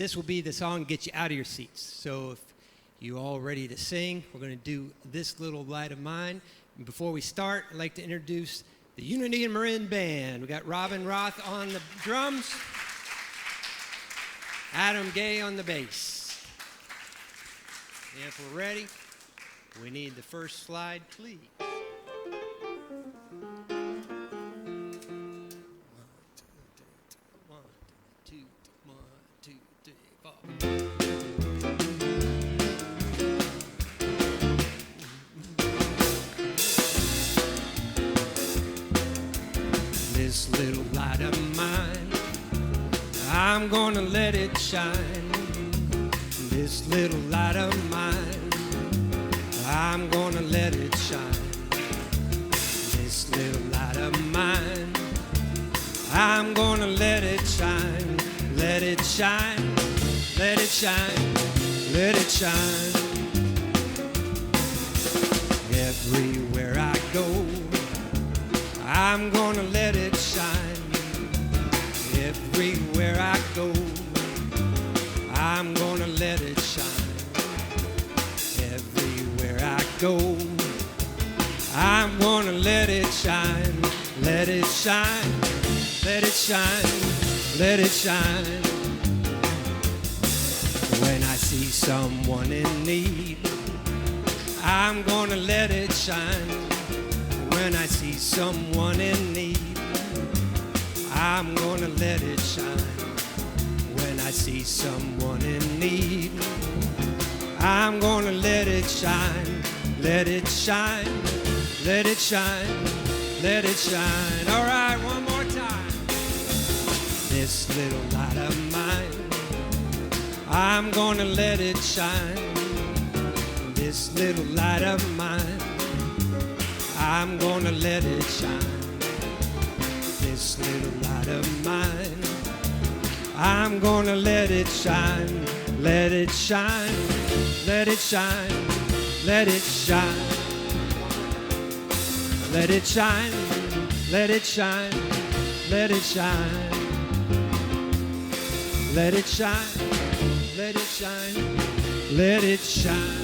this will be the song to get you out of your seats. So if you all ready to sing, we're going to do This Little Light of Mine. And before we start, I'd like to introduce the Unity and Marin Band. We got Robin Roth on the drums, Adam Gay on the bass. And if we're ready, we need the first slide, please. This little light of mine, I'm gonna let it shine. This little light of mine, I'm gonna let it shine. This little light of mine, I'm gonna let it shine. Let it shine, let it shine, let it shine. Everywhere I go, I'm gonna let it shine. Everywhere I go, I'm gonna let it shine. Everywhere I go, I'm gonna let it shine. Let it shine, let it shine, let it shine. When I see someone in need, I'm gonna let it shine. When I see someone in need, I'm gonna let it shine. When I see someone in need, I'm gonna let it shine. Let it shine, let it shine, let it shine. All right, one more time. This little light of mine, I'm gonna let it shine. This little light of mine, I'm gonna let it shine. This little light of mine, I'm gonna let it shine. Let it shine, let it shine, let it shine. Let it shine, let it shine, let it shine. Let it shine, let it shine, let it shine.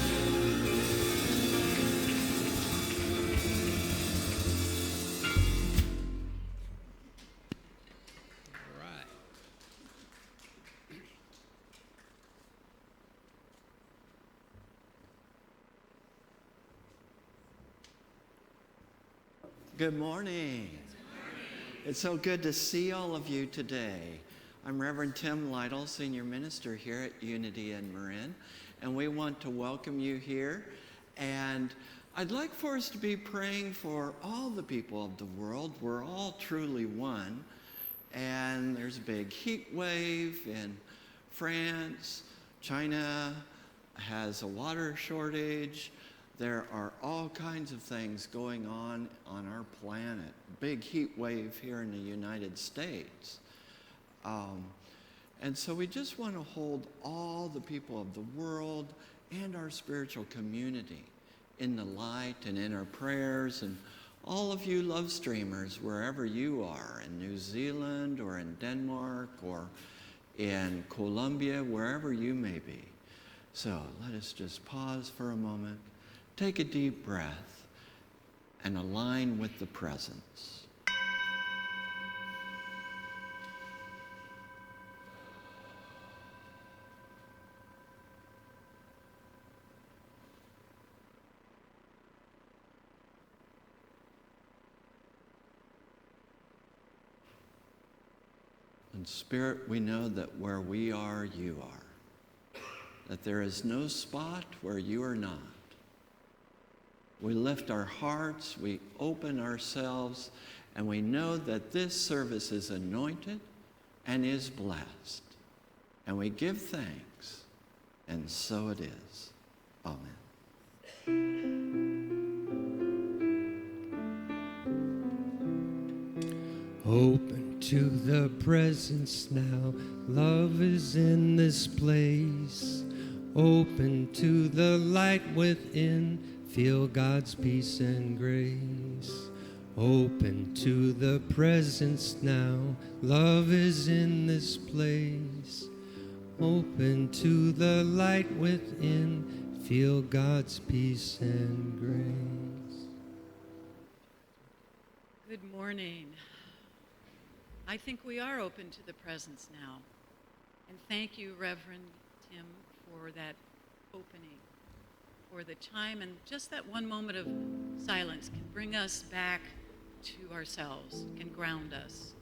Good morning. It's so good to see all of you today. I'm Reverend Tim Lytle, Senior Minister here at Unity and Marin, and we want to welcome you here. And I'd like for us to be praying for all the people of the world. We're all truly one. And there's a big heat wave in France. China has a water shortage. There are all kinds of things going on our planet. Big heat wave here in the United States. And so we just want to hold all the people of the world and our spiritual community in the light and in our prayers. And all of you love streamers, wherever you are, in New Zealand or in Denmark or in Colombia, wherever you may be. So let us just pause for a moment. Take a deep breath and align with the presence. In spirit, we know that where we are, you are. That there is no spot where you are not. We lift our hearts, we open ourselves, and we know that this service is anointed and is blessed. And we give thanks, and so it is. Amen. Open to the presence now, love is in this place. Open to the light within, feel God's peace and grace. Open to the presence now, love is in this place. Open to the light within, feel God's peace and grace. Good morning. I think we are open to the presence now. And thank you, Reverend Tim, for that opening, for the chime, and just that one moment of silence can bring us back to ourselves, can ground us,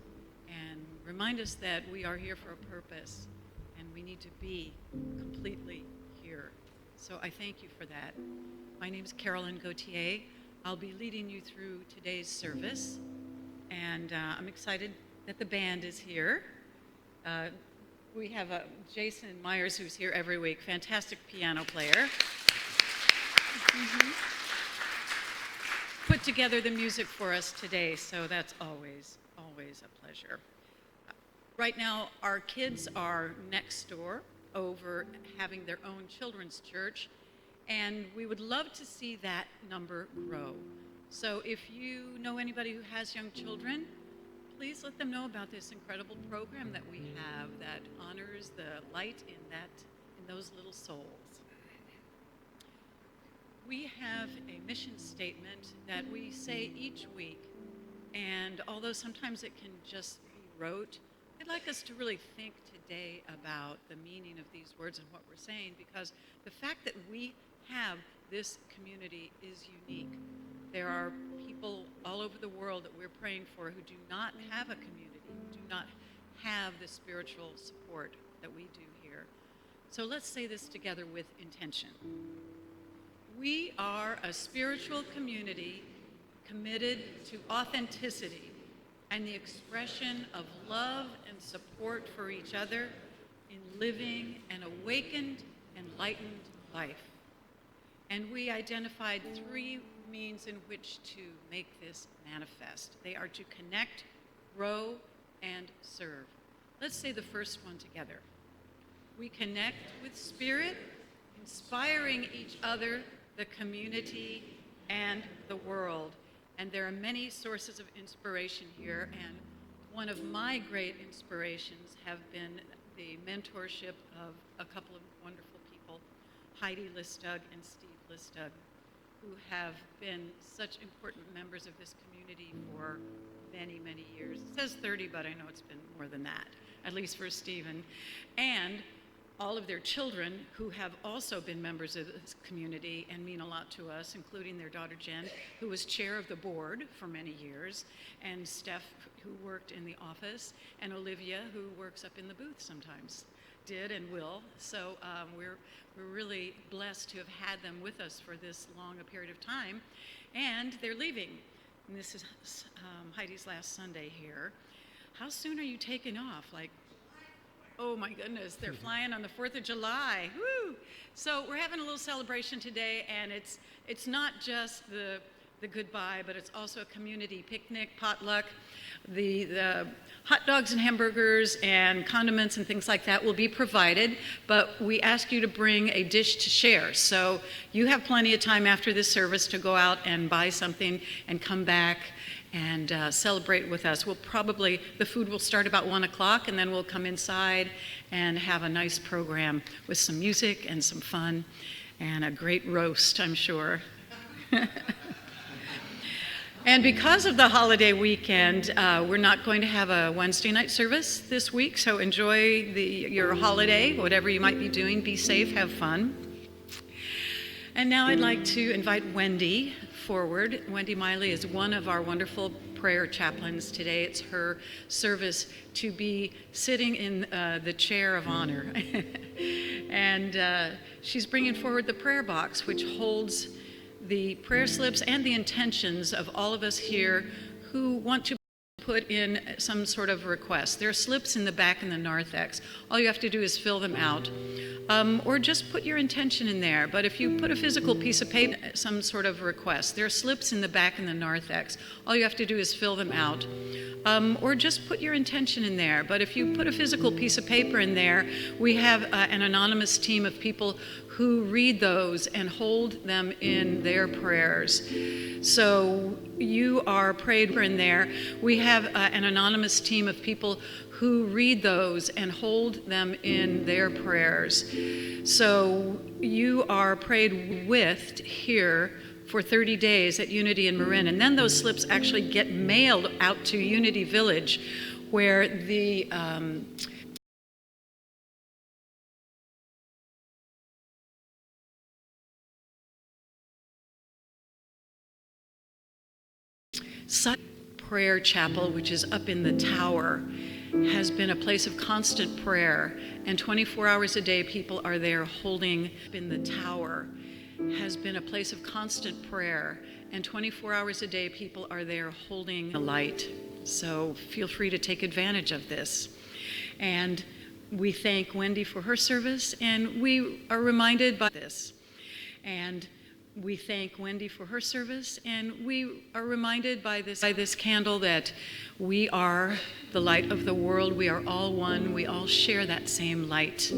and remind us that we are here for a purpose, and we need to be completely here. So I thank you for that. My name is Carolyn Gauthier. I'll be leading you through today's service, and I'm excited that the band is here. We have Jason Myers, who's here every week, fantastic piano player. Put together the music for us today, so that's always a pleasure. Right now, our kids are next door over having their own children's church, and we would love to see that number grow. So if you know anybody who has young children, please let them know about this incredible program that we have that honors the light in those little souls. We have a mission statement that we say each week, and although sometimes it can just be rote, I'd like us to really think today about the meaning of these words and what we're saying, because the fact that we have this community is unique. There are people all over the world that we're praying for who do not have a community, who do not have the spiritual support that we do here. So let's say this together with intention. We are a spiritual community committed to authenticity and the expression of love and support for each other in living an awakened, enlightened life. And we identified 3 means in which to make this manifest. They are to connect, grow, and serve. Let's say the first one together. We connect with spirit, inspiring each other, the community, and the world. And there are many sources of inspiration here, and one of my great inspirations have been the mentorship of a couple of wonderful people, Heidi Listug and Steve Listug, who have been such important members of this community for many, many years. It says 30, but I know it's been more than that, at least for Stephen. And all of their children who have also been members of this community and mean a lot to us, including their daughter Jen, who was chair of the board for many years, and Steph, who worked in the office, and Olivia, who works up in the booth sometimes, did and will. So we're really blessed to have had them with us for this long a period of time, and they're leaving. And this is Heidi's last Sunday here. How soon are you taking off? Like, oh my goodness, they're flying on the 4th of July. Woo! So we're having a little celebration today, and it's not just the goodbye, but it's also a community picnic, potluck. The hot dogs and hamburgers and condiments and things like that will be provided, but we ask you to bring a dish to share. So you have plenty of time after this service to go out and buy something and come back and celebrate with us. The food will start about 1 o'clock, and then we'll come inside and have a nice program with some music and some fun and a great roast, I'm sure. And because of the holiday weekend, we're not going to have a Wednesday night service this week, so enjoy your holiday, whatever you might be doing. Be safe, have fun. And now I'd like to invite Wendy forward. Wendy Miley is one of our wonderful prayer chaplains today. It's her service to be sitting in the chair of honor. And she's bringing forward the prayer box, which holds the prayer slips and the intentions of all of us here who want to put in some sort of request. There are slips in the back in the narthex. All you have to do is fill them out. Or just put your intention in there. But if you put a physical piece of paper, some sort of request. There are slips in the back in the narthex. All you have to do is fill them out. Or just put your intention in there. But if you put a physical piece of paper in there, we have an anonymous team of people who read those and hold them in their prayers. So you are prayed for in there. We have an anonymous team of people who read those and hold them in their prayers. So you are prayed with here for 30 days at Unity in Marin. And then those slips actually get mailed out to Unity Village, where the prayer chapel, which is up in the tower, has been a place of constant prayer, and 24 hours a day people are there holding in the tower has been a place of constant prayer, and 24 hours a day people are there holding the light. So feel free to take advantage of this. And we thank Wendy for her service, and we are reminded by this. And we thank Wendy for her service, and we are reminded by this candle that we are the light of the world. We are all one. We all share that same light.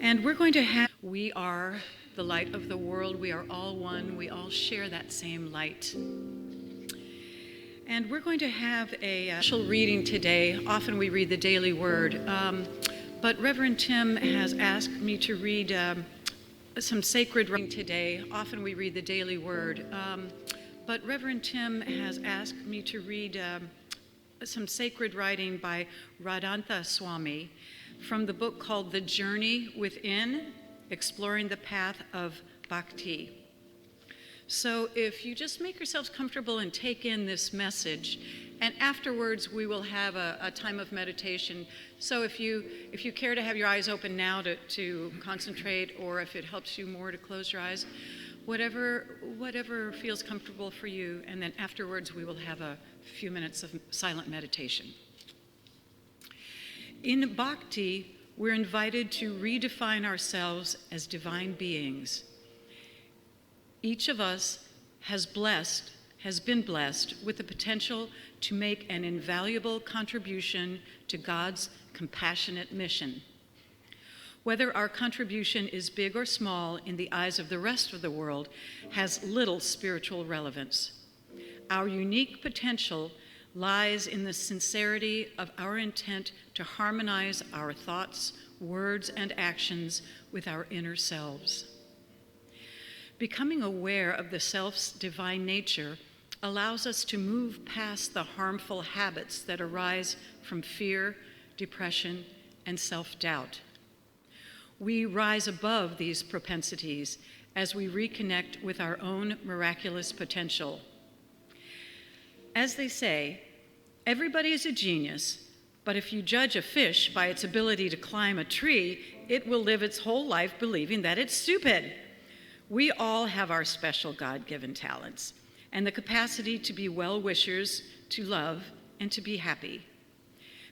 And we're going to have, we are the light of the world. We are all one. We all share that same light. And we're going to have a special reading today. Often we read the daily word, but Reverend Tim has asked me to read some sacred writing today. Often we read the daily word, but Reverend Tim has asked me to read some sacred writing by Radhantha Swami from the book called The Journey Within, Exploring the Path of Bhakti. So if you just make yourselves comfortable and take in this message, and afterwards we will have a time of meditation. So if you care to have your eyes open now to concentrate, or if it helps you more to close your eyes, whatever feels comfortable for you, and then afterwards we will have a few minutes of silent meditation. In Bhakti, we're invited to redefine ourselves as divine beings. Each of us has been blessed with the potential to make an invaluable contribution to God's compassionate mission. Whether our contribution is big or small in the eyes of the rest of the world has little spiritual relevance. Our unique potential lies in the sincerity of our intent to harmonize our thoughts, words, and actions with our inner selves. Becoming aware of the self's divine nature allows us to move past the harmful habits that arise from fear, depression, and self-doubt. We rise above these propensities as we reconnect with our own miraculous potential. As they say, everybody is a genius, but if you judge a fish by its ability to climb a tree, it will live its whole life believing that it's stupid. We all have our special God-given talents and the capacity to be well-wishers, to love, and to be happy.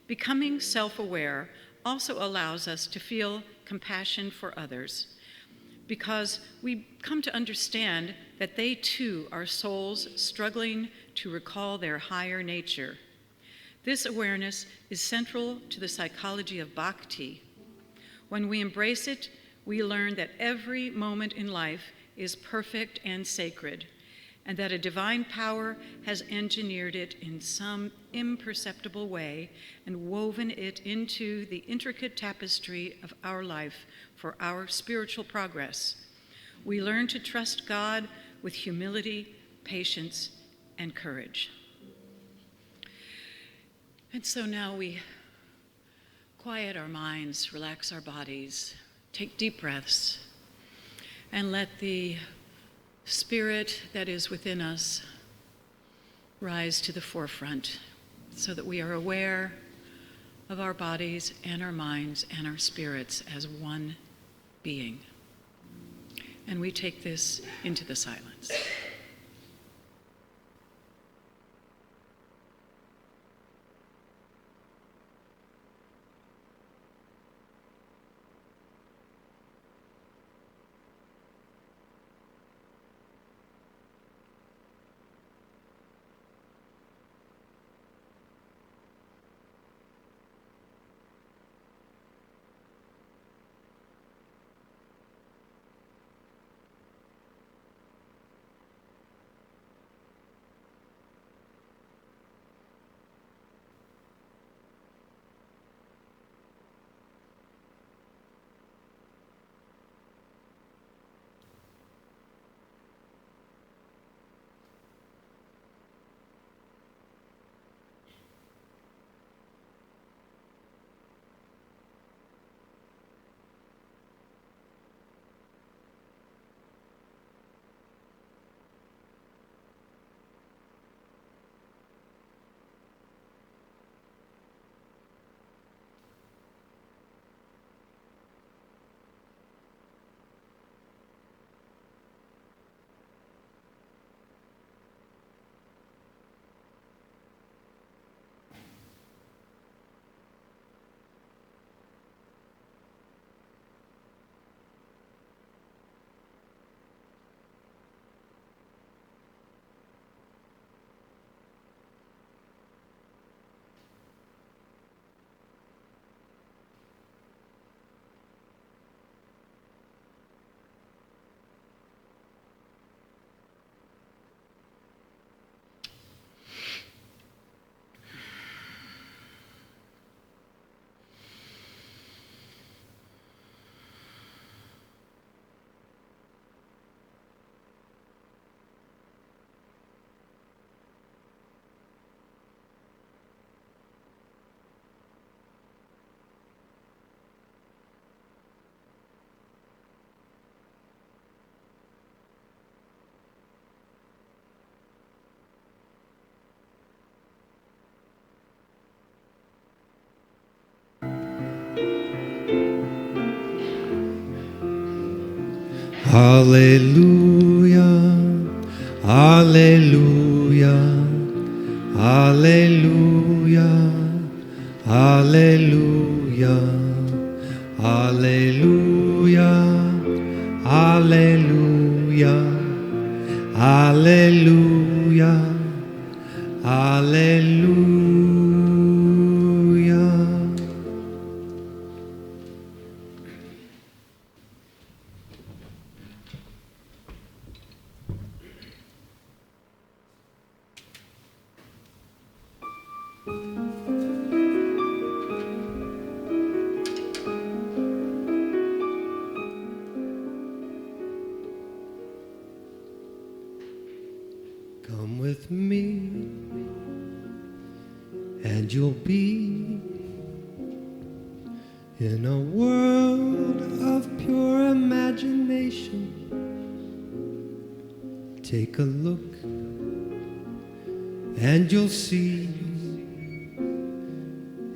Becoming self-aware also allows us to feel compassion for others, because we come to understand that they too are souls struggling to recall their higher nature. This awareness is central to the psychology of Bhakti. When we embrace it, we learn that every moment in life is perfect and sacred, and that a divine power has engineered it in some imperceptible way and woven it into the intricate tapestry of our life for our spiritual progress. We learn to trust God with humility, patience, and courage. And so now we quiet our minds, relax our bodies, take deep breaths, and let the spirit that is within us rise to the forefront so that we are aware of our bodies and our minds and our spirits as one being. And we take this into the silence. Hallelujah, hallelujah, hallelujah, hallelujah, hallelujah, hallelujah, hallelujah, hallelujah. Come with me, and you'll be in a world of pure imagination. Take a look, and you'll see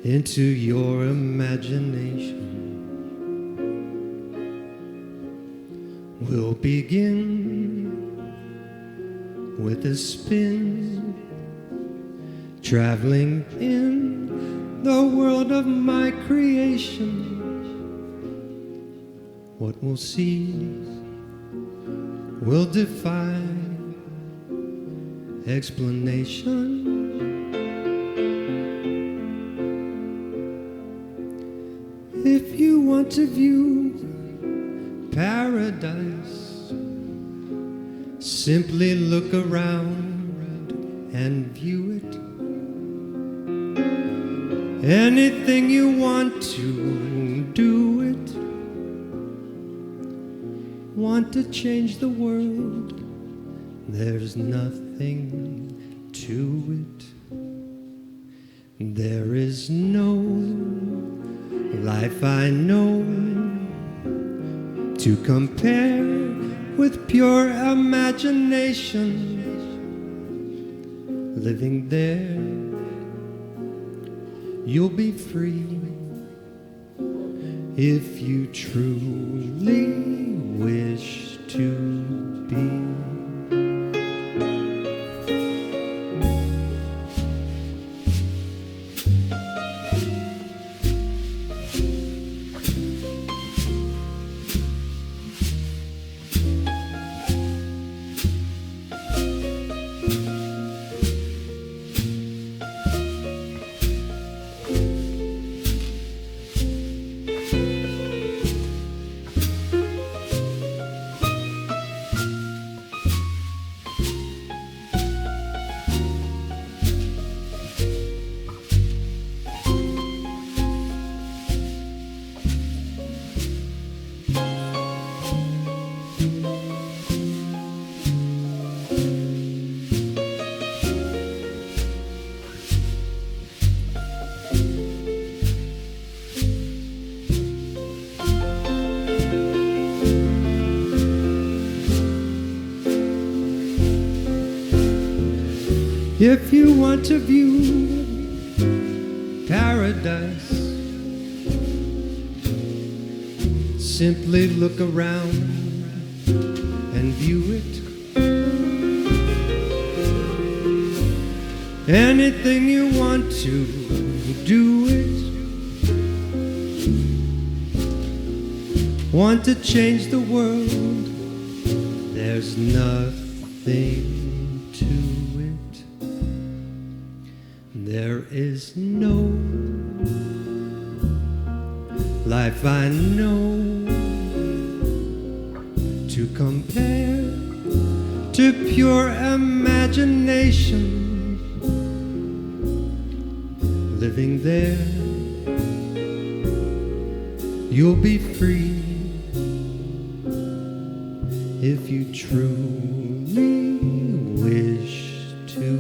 into your imagination. We'll begin with a spin, traveling in the world of my creation. What we'll see will defy explanation. If you want to view paradise, simply look around and view it. Anything you want to do it. Want to change the world, there's nothing to it. There is no life I know to compare with pure imagination. Living there, you'll be free if you truly wish to be. If you want to view paradise, simply look around and view it. Anything you want to do it. Want to change the world, there's nothing to it. There is no life I know to compare to pure imagination. Living there, you'll be free if you truly wish to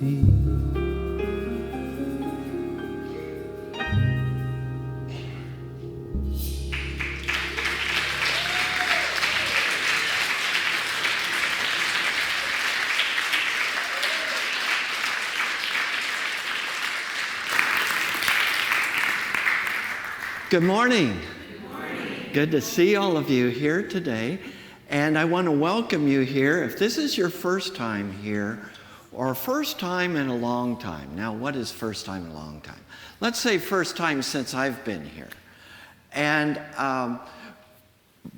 be. Good morning. Good morning. Good to see all of you here today. And I want to welcome you here. If this is your first time here, or first time in a long time. Now, what is first time in a long time? Let's say first time since I've been here. And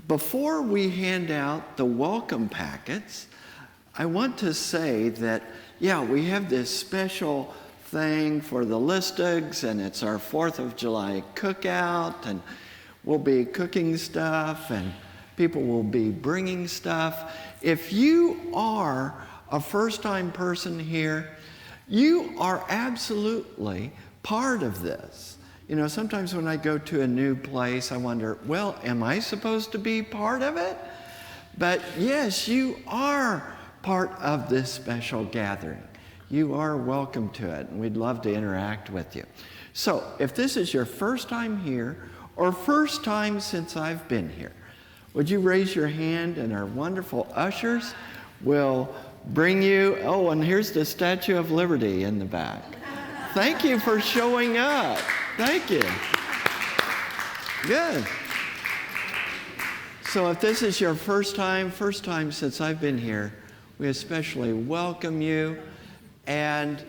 before we hand out the welcome packets, I want to say that, yeah, we have this special thing for the Listigs, and it's our 4th of July cookout, and we'll be cooking stuff, and people will be bringing stuff. If you are a first-time person here, you are absolutely part of this. You know, sometimes when I go to a new place, I wonder, well, am I supposed to be part of it? But yes, you are part of this special gathering. You are welcome to it, and we'd love to interact with you. So, if this is your first time here, or first time since I've been here, would you raise your hand, and our wonderful ushers will bring you, oh, and here's the Statue of Liberty in the back. Thank you for showing up. Thank you. Good. So if this is your first time since I've been here, we especially welcome you. And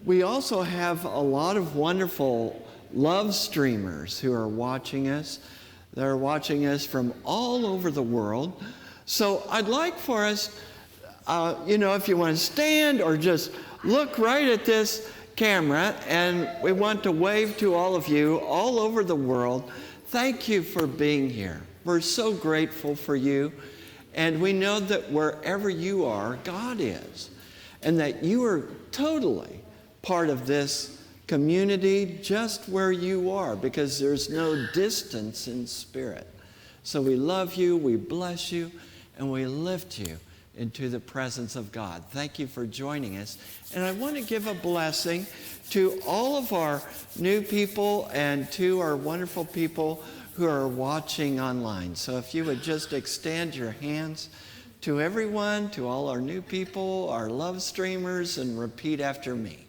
we also have a lot of wonderful love streamers who are watching us. They're watching us from all over the world. So I'd like for us, if you want to stand or just look right at this camera, and we want to wave to all of you all over the world. Thank you for being here. We're so grateful for you. And we know that wherever you are, God is. And that you are totally part of this community just where you are, because there's no distance in spirit. So we love you, we bless you, and we lift you into the presence of God. Thank you for joining us. And I want to give a blessing to all of our new people and to our wonderful people who are watching online. So if you would just extend your hands to everyone, to all our new people, our love streamers, and repeat after me.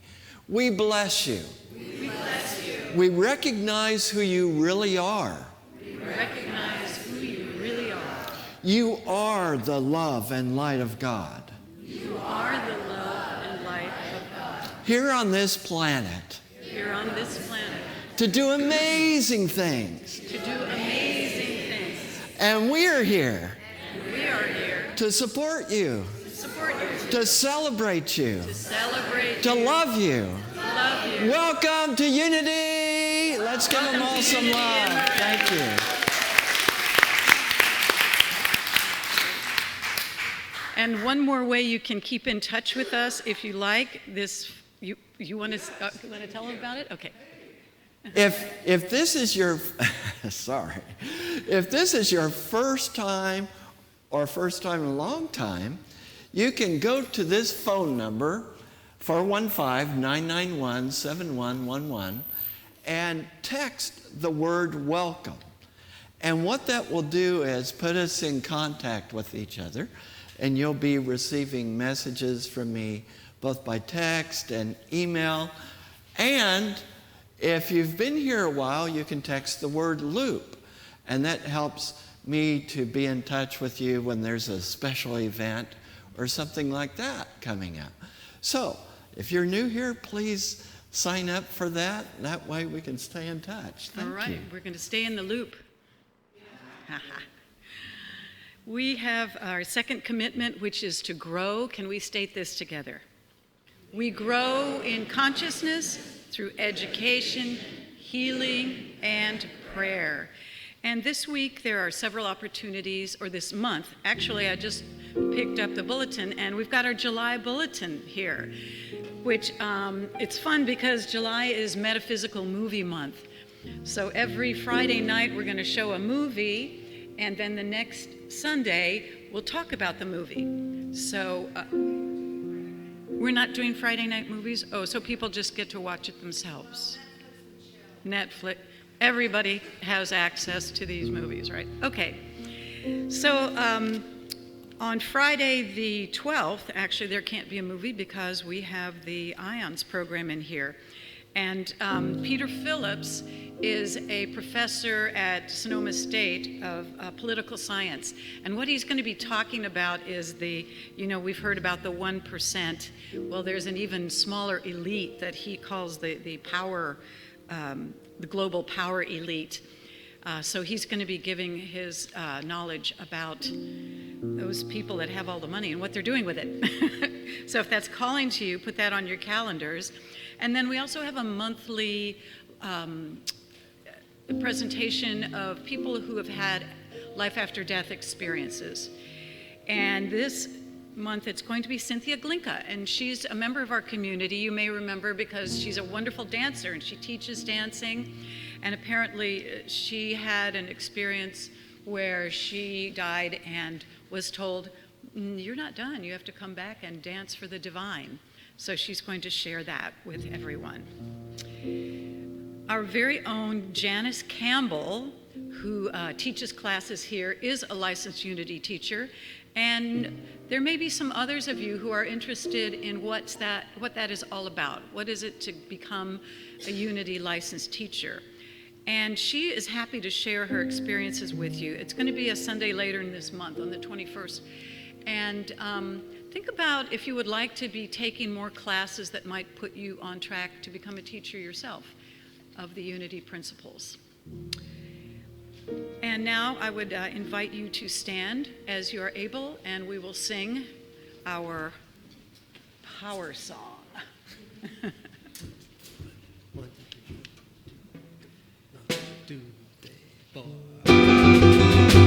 We bless you. We bless you. We recognize who you really are. We recognize who you really are. You are the love and light of God. You are the love and light of God. Here on this planet. Here on this planet. To do amazing things. To do amazing things. And we are here. And we are here. To support you. To support you. To celebrate you. To celebrate to you. love you. To love you. Welcome to Unity. Let's give them all some love. Thank you. And one more way you can keep in touch with us, if you like, you want to tell them about it? Okay. If this is your if this is your first time or first time in a long time, you can go to this phone number, 415-991-7111, and text the word welcome. And what that will do is put us in contact with each other, and you'll be receiving messages from me both by text and email. And if you've been here a while, you can text the word loop, and that helps me to be in touch with you when there's a special event or something like that coming up. So if you're new here, please sign up for that. That way we can stay in touch. Thank you. All right, we're going to stay in the loop. We have our second commitment, which is to grow. Can we state this together? We grow in consciousness through education, healing, and prayer. And this week there are several opportunities, or this month. Actually, I just picked up the bulletin, and we've got our July bulletin here, which it's fun because July is Metaphysical Movie Month. So every Friday night we're going to show a movie, and then the next Sunday we'll talk about the movie. So we're not doing Friday night movies? Oh, so people just get to watch it themselves. Netflix. Everybody has access to these movies, right? Okay. So on Friday the 12th, actually there can't be a movie because we have the IONS program in here. And Peter Phillips is a professor at Sonoma State of political science. And what he's going to be talking about is we've heard about the 1%. Well, there's an even smaller elite that he calls the power, the global power elite. So he's going to be giving his knowledge about those people that have all the money and what they're doing with it. So if that's calling to you, put that on your calendars. And then we also have a monthly presentation of people who have had life after death experiences. And this month it's going to be Cynthia Glinka, and she's a member of our community. You may remember because she's a wonderful dancer and she teaches dancing. And apparently she had an experience where she died and was told, you're not done, you have to come back and dance for the divine. So she's going to share that with everyone. Our very own Janice Campbell, who teaches classes here, is a licensed Unity teacher. And there may be some others of you who are interested in what that is all about. What is it to become a Unity licensed teacher? And she is happy to share her experiences with you. It's going to be a Sunday later in this month, on the 21st. And think about if you would like to be taking more classes that might put you on track to become a teacher yourself of the Unity principles. And now I would invite you to stand as you are able, and we will sing our power song.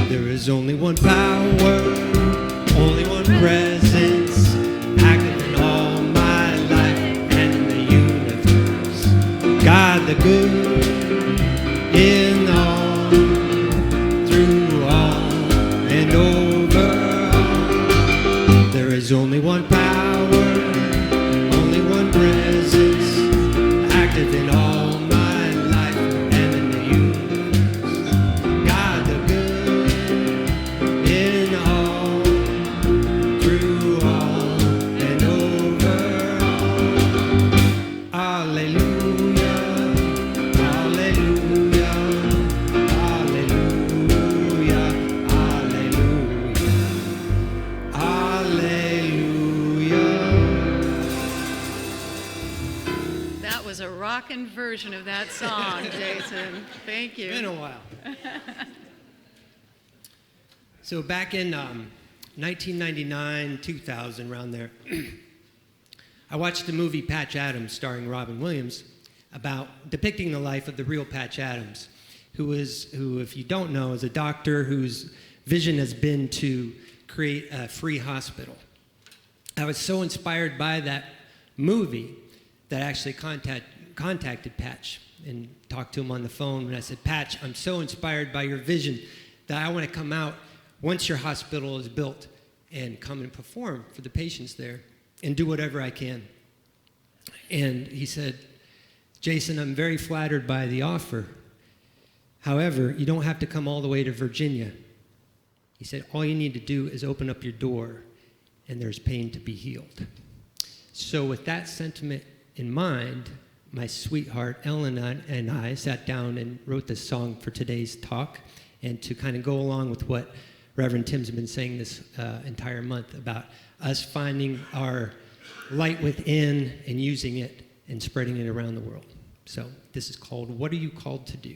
There is only one power, only one presence, active in all my life and in the universe. God the good, in all, through all, and over all. There is only one power, only one presence, active in all my life and in the universe. God the good, in all, through all, and over all. Hallelujah, hallelujah, hallelujah, hallelujah, hallelujah. That was a rockin' version of that song, Jason. Thank you. It's been a while. So back in 1999, 2000, around there, I watched the movie Patch Adams starring Robin Williams about depicting the life of the real Patch Adams, who, if you don't know, is a doctor whose vision has been to create a free hospital. I was so inspired by that movie that I actually contacted Patch and talked to him on the phone. And I said, Patch, I'm so inspired by your vision that I want to come out once your hospital is built and come and perform for the patients there and do whatever I can. And he said, Jason, I'm very flattered by the offer. However, you don't have to come all the way to Virginia. He said, all you need to do is open up your door and there's pain to be healed. So with that sentiment in mind, my sweetheart Ellen and I sat down and wrote this song for today's talk, and to kind of go along with what Reverend Tim's been saying this entire month about us finding our light within and using it and spreading it around the world. So this is called What Are You Called to Do?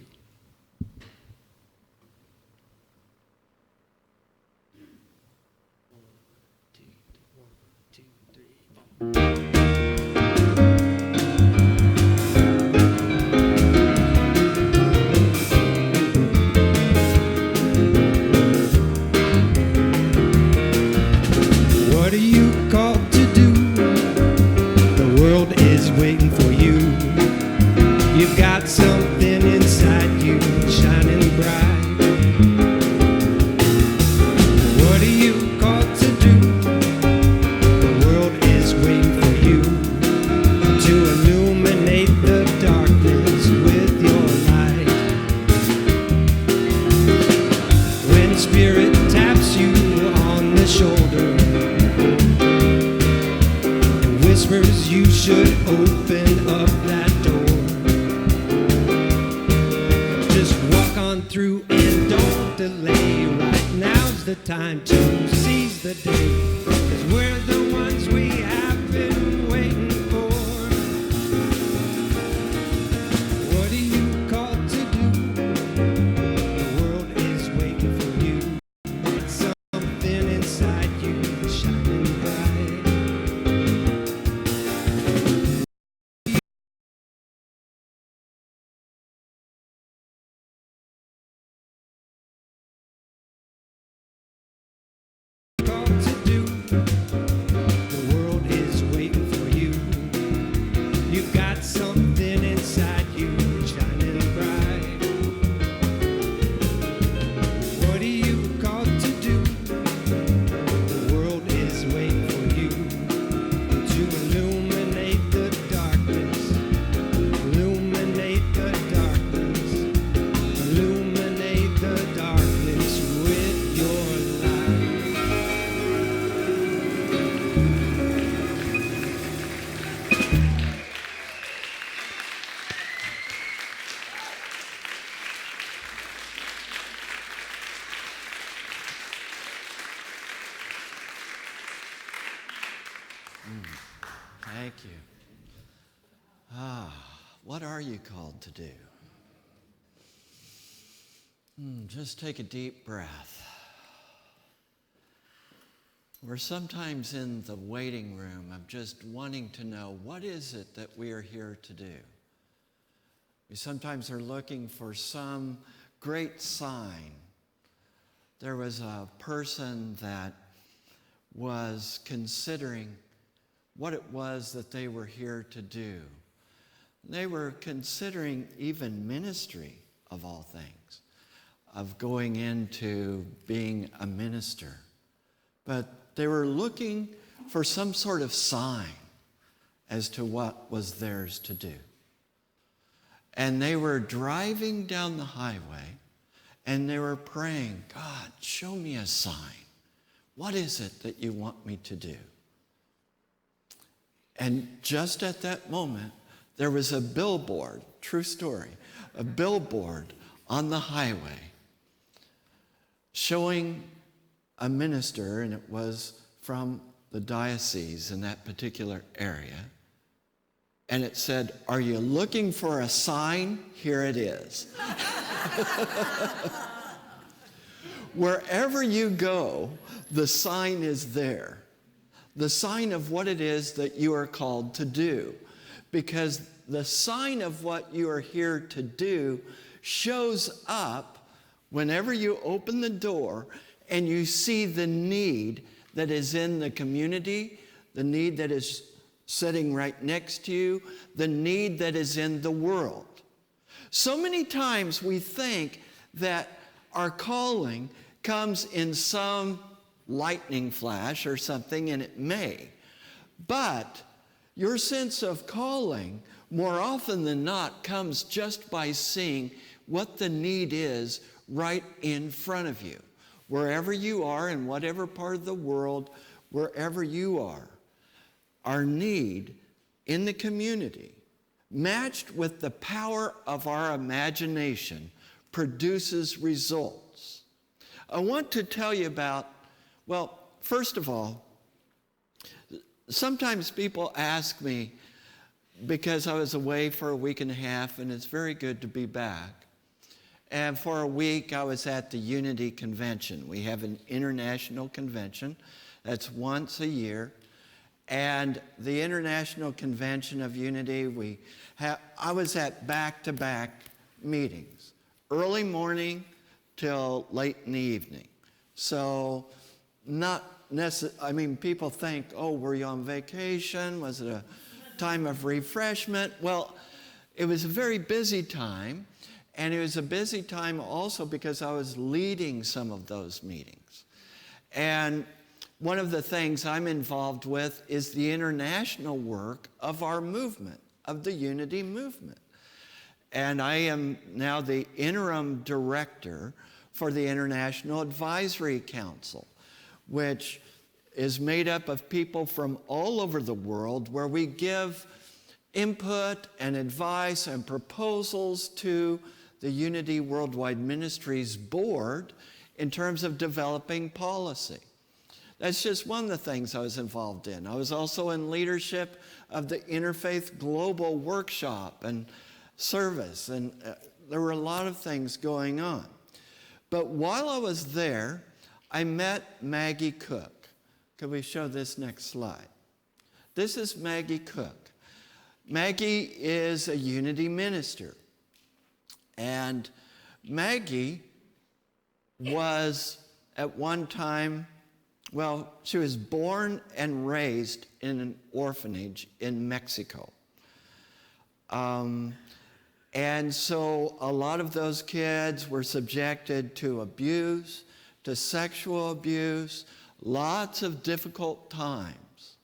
What are you called to do? The world is waiting for you. You've got something inside seize the day, 'cause we're the ones we have been waiting for. What are you called to do? The world is waiting for you. It's something inside you shining bright. Called to do. The world is waiting for you. You've got something inside you shining bright. What are you called to do? The world is waiting for you to illuminate the darkness. Illuminate the darkness. Illuminate the darkness with your light. Thank you. What are you called to do? Just take a deep breath. We're sometimes in the waiting room of just wanting to know, what is it that we are here to do? We sometimes are looking for some great sign. There was a person that was considering what it was that they were here to do. They were considering even ministry, of all things, of going into being a minister. But they were looking for some sort of sign as to what was theirs to do. And they were driving down the highway and they were praying, God, show me a sign. What is it that you want me to do? And just at that moment, there was a billboard, true story, a billboard on the highway showing a minister, and it was from the diocese in that particular area. And it said, are you looking for a sign? Here it is. Wherever you go, the sign is there. The sign of what it is that you are called to do. Because the sign of what you are here to do shows up whenever you open the door and you see the need that is in the community, the need that is sitting right next to you, the need that is in the world. So many times we think that our calling comes in some lightning flash or something, and it may. But your sense of calling, more often than not, comes just by seeing what the need is right in front of you. Wherever you are, in whatever part of the world, wherever you are, our need in the community, matched with the power of our imagination, produces results. I want to tell you about, well, first of all, sometimes people ask me, because I was away for a week and a half, and it's very good to be back. And for a week, I was at the Unity Convention. We have an international convention that's once a year. And the International Convention of Unity, I was at back-to-back meetings, early morning till late in the evening. So people think, oh, were you on vacation? Was it a time of refreshment? Well, it was a very busy time, and it was a busy time also because I was leading some of those meetings. And one of the things I'm involved with is the international work of our movement, of the Unity movement. And I am now the interim director for the International Advisory Council, which is made up of people from all over the world, where we give input and advice and proposals to the Unity Worldwide Ministries Board in terms of developing policy. That's just one of the things I was involved in. I was also in leadership of the Interfaith Global Workshop and service, and there were a lot of things going on. But while I was there, I met Maggie Cook. Could we show this next slide? This is Maggie Cook. Maggie is a Unity minister. And Maggie was at one time, well, she was born and raised in an orphanage in Mexico. And so a lot of those kids were subjected to abuse, to sexual abuse, lots of difficult times,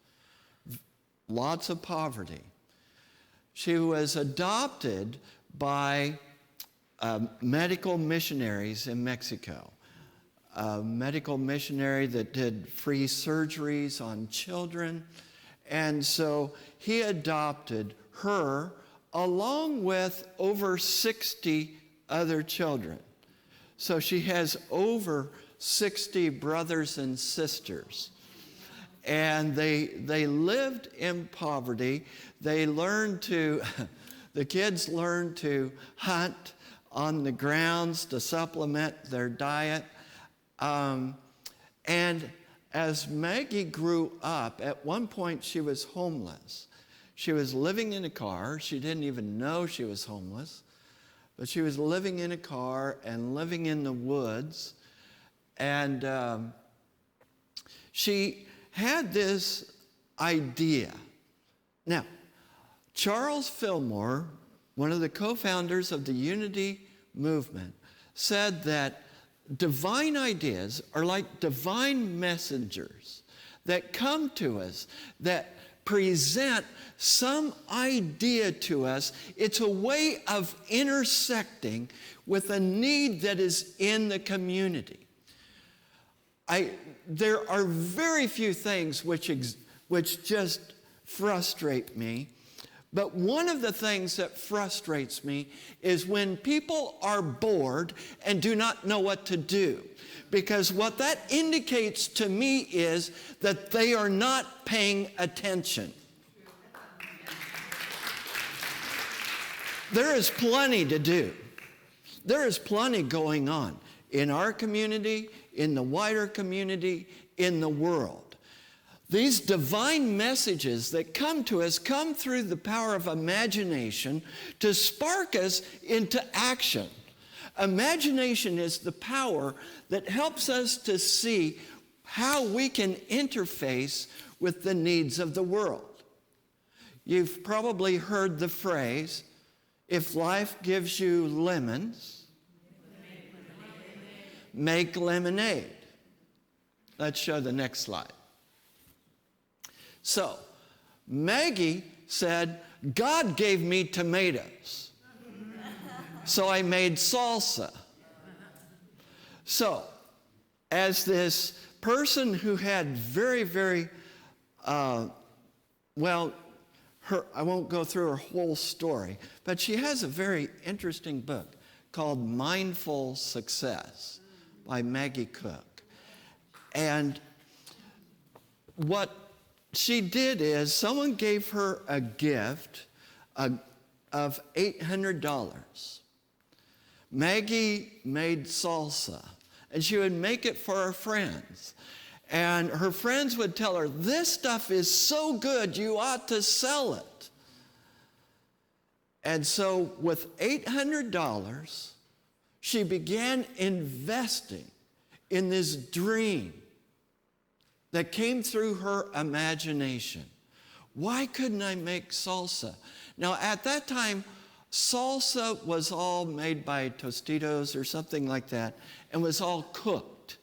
lots of poverty. She was adopted by medical missionaries in Mexico. A medical missionary that did free surgeries on children. And so he adopted her along with over 60 other children. So she has over 60 brothers and sisters. And they lived in poverty. They learned to, the kids learned to hunt on the grounds to supplement their diet. And as Maggie grew up, at one point she was homeless. She was living in a car. She didn't even know she was homeless. But she was living in a car and living in the woods. And she had this idea. Now, Charles Fillmore, one of the co-founders of the Unity movement, said that divine ideas are like divine messengers that come to us, that present some idea to us. It's a way of intersecting with a need that is in the community. There are very few things which just frustrate me. But one of the things that frustrates me is when people are bored and do not know what to do. Because what that indicates to me is that they are not paying attention. There is plenty to do. There is plenty going on in our community, in the wider community, in the world. These divine messages that come to us come through the power of imagination to spark us into action. Imagination is the power that helps us to see how we can interface with the needs of the world. You've probably heard the phrase, if life gives you lemons, make lemonade. Let's show the next slide. So, Maggie said, God gave me tomatoes. So I made salsa. So, as this person who had very, very, I won't go through her whole story, but she has a very interesting book called Mindful Success by Maggie Cook. And what she did is someone gave her a gift of $800. Maggie made salsa, and she would make it for her friends. And her friends would tell her, this stuff is so good, you ought to sell it. And so with $800, she began investing in this dream that came through her imagination. Why couldn't I make salsa? Now, at that time, salsa was all made by Tostitos or something like that, and was all cooked.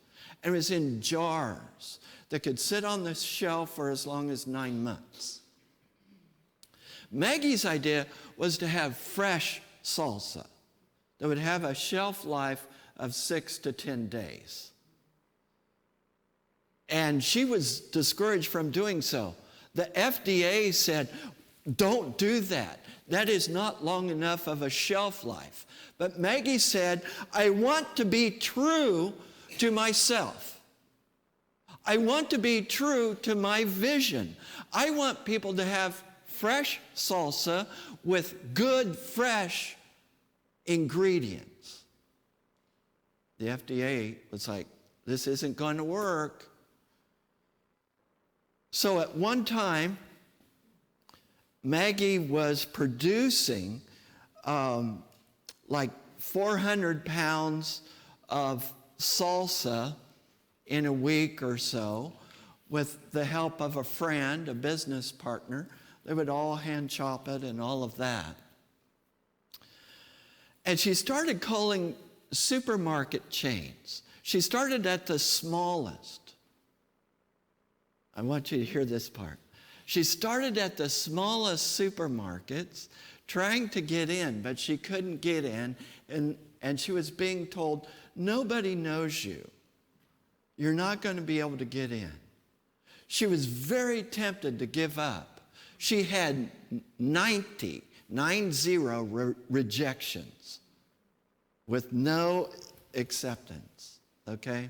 And it was in jars that could sit on the shelf for as long as 9 months. Maggie's idea was to have fresh salsa that would have a shelf life of 6 to 10 days. And she was discouraged from doing so. The FDA said, don't do that. That is not long enough of a shelf life. But Maggie said, I want to be true to myself. I want to be true to my vision. I want people to have fresh salsa with good, fresh ingredients. The FDA was like, this isn't going to work. So at one time, Maggie was producing like 400 pounds of salsa in a week or so with the help of a friend, a business partner. They would all hand chop it and all of that. And she started calling supermarket chains. She started at the smallest. I want you to hear this part. She started at the smallest supermarkets trying to get in, but she couldn't get in, and she was being told, nobody knows you. You're not going to be able to get in. She was very tempted to give up. She had 90 rejections with no acceptance, okay?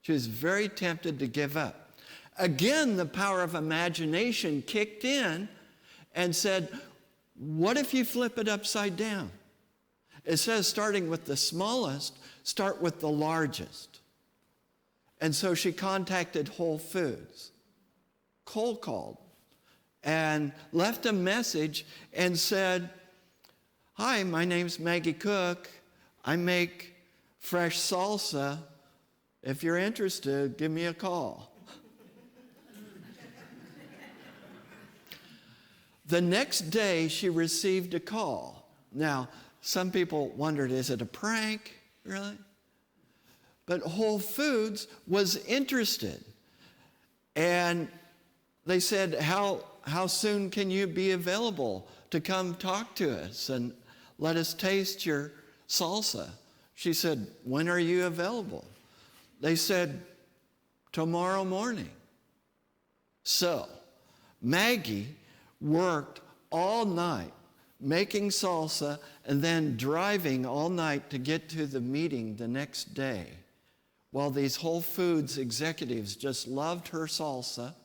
She was very tempted to give up. Again, the power of imagination kicked in and said, what if you flip it upside down? It says starting with the smallest, start with the largest. And so she contacted Whole Foods, cold called, and left a message and said, hi, my name's Maggie Cook. I make fresh salsa. If you're interested, give me a call. The next day, she received a call. Now, some people wondered, is it a prank, really? But Whole Foods was interested. And they said, how soon can you be available to come talk to us and let us taste your salsa? She said, when are you available? They said, tomorrow morning. So Maggie worked all night making salsa and then driving all night to get to the meeting the next day, while these Whole Foods executives just loved her salsa.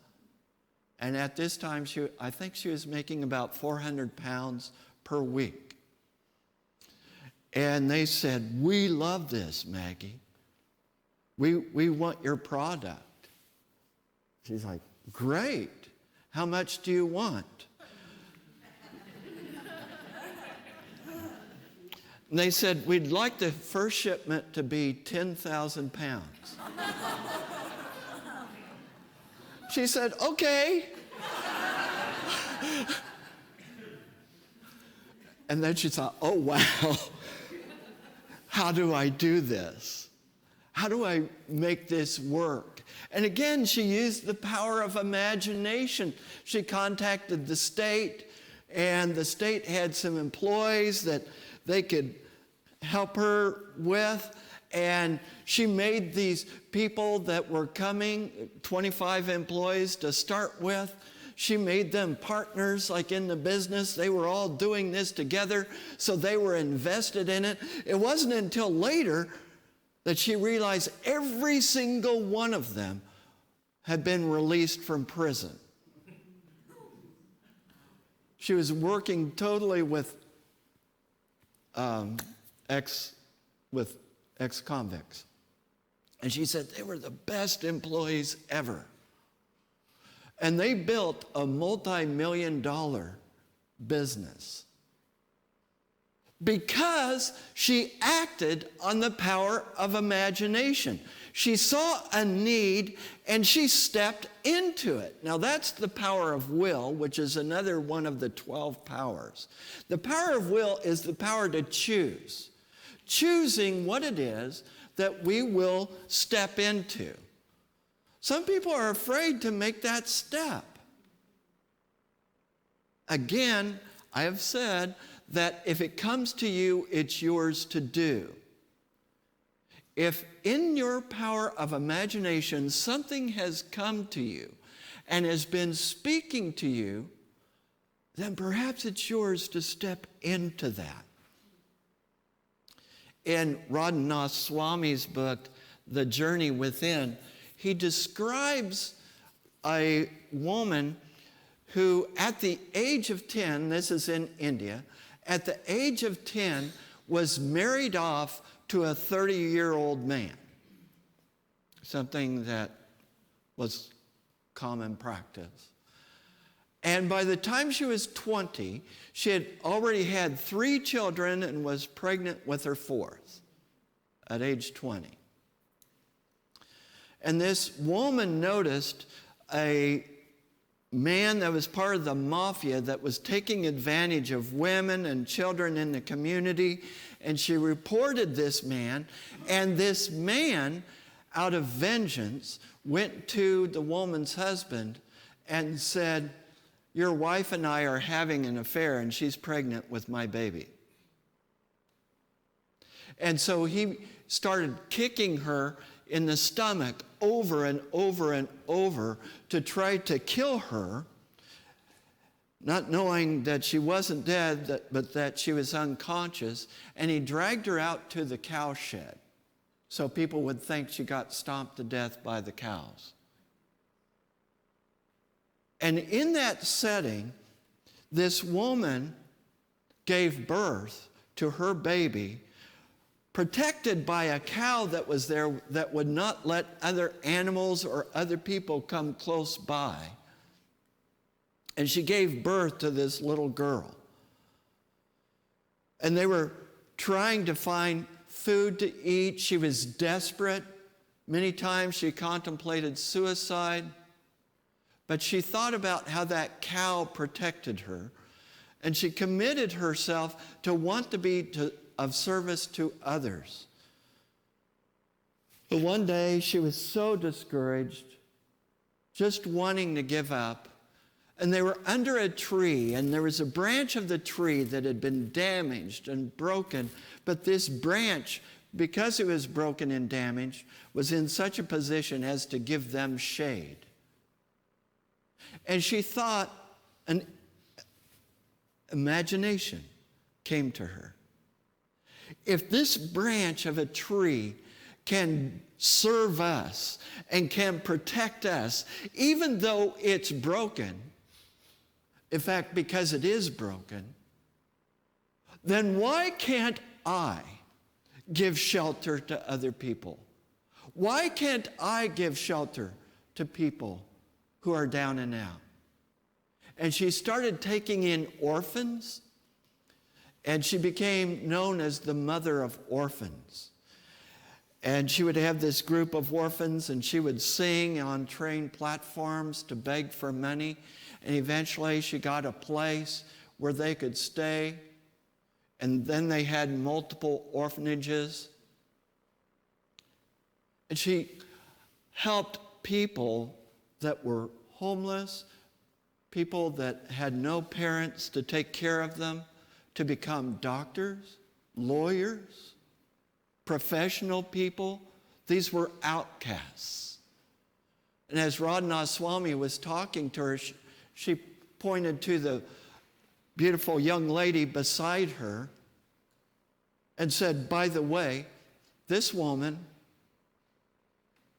And at this time, I think she was making about 400 pounds per week. And they said, we love this, Maggie. We want your product. She's like, great. How much do you want? And they said, we'd like the first shipment to be 10,000 pounds. She said, okay. And then she thought, oh, wow. How do I do this? How do I make this work? And again, she used the power of imagination. She contacted the state, and the state had some employees that they could help her with. And she made these people that were coming, 25 employees to start with, she made them partners like in the business. They were all doing this together, so they were invested in it. It wasn't until later that she realized every single one of them had been released from prison. She was working totally with ex-convicts. And she said they were the best employees ever. And they built a multi-million-dollar business because she acted on the power of imagination. She saw a need and she stepped into it. Now that's the power of will, which is another one of the 12 powers. The power of will is the power to choose. Choosing what it is that we will step into. Some people are afraid to make that step. Again, I have said that if it comes to you, it's yours to do. If in your power of imagination something has come to you and has been speaking to you, then perhaps it's yours to step into that. In Radhanath Swami's book, The Journey Within, he describes a woman who at the age of 10, this is in India, at the age of 10 was married off to a 30-year-old man, something that was common practice. And by the time she was 20, she had already had 3 children and was pregnant with her 4th at age 20. And this woman noticed a man that was part of the mafia that was taking advantage of women and children in the community, and she reported this man, and this man, out of vengeance, went to the woman's husband and said, "Your wife and I are having an affair, and she's pregnant with my baby." And so he started kicking her in the stomach over and over and over to try to kill her, not knowing that she wasn't dead, but that she was unconscious. And he dragged her out to the cow shed so people would think she got stomped to death by the cows. And in that setting, this woman gave birth to her baby, protected by a cow that was there that would not let other animals or other people come close by. And she gave birth to this little girl. And they were trying to find food to eat. She was desperate. Many times she contemplated suicide. But she thought about how that cow protected her. And she committed herself to want to be of service to others. But one day she was so discouraged, just wanting to give up. And they were under a tree, and there was a branch of the tree that had been damaged and broken. But this branch, because it was broken and damaged, was in such a position as to give them shade. And she thought, an imagination came to her. If this branch of a tree can serve us and can protect us, even though it's broken, in fact, because it is broken, then why can't I give shelter to other people? Why can't I give shelter to people who are down and out? And she started taking in orphans, and she became known as the mother of orphans. And she would have this group of orphans, and she would sing on train platforms to beg for money. And eventually she got a place where they could stay. And then they had multiple orphanages. And she helped people that were homeless, people that had no parents to take care of them, to become doctors, lawyers, professional people. These were outcasts. And as Radha Swami was talking to her, she pointed to the beautiful young lady beside her and said, "By the way, this woman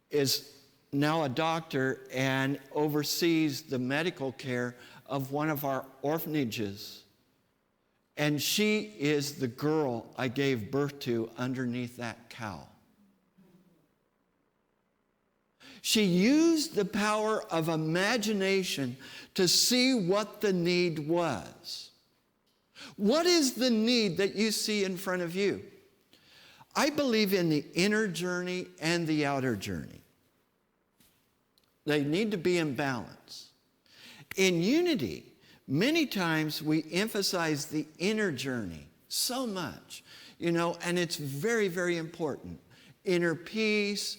is now a doctor and oversees the medical care of one of our orphanages. And she is the girl I gave birth to underneath that cow." She used the power of imagination to see what the need was. What is the need that you see in front of you? I believe in the inner journey and the outer journey. They need to be in balance. In unity, many times we emphasize the inner journey so much, and it's very, very important. Inner peace,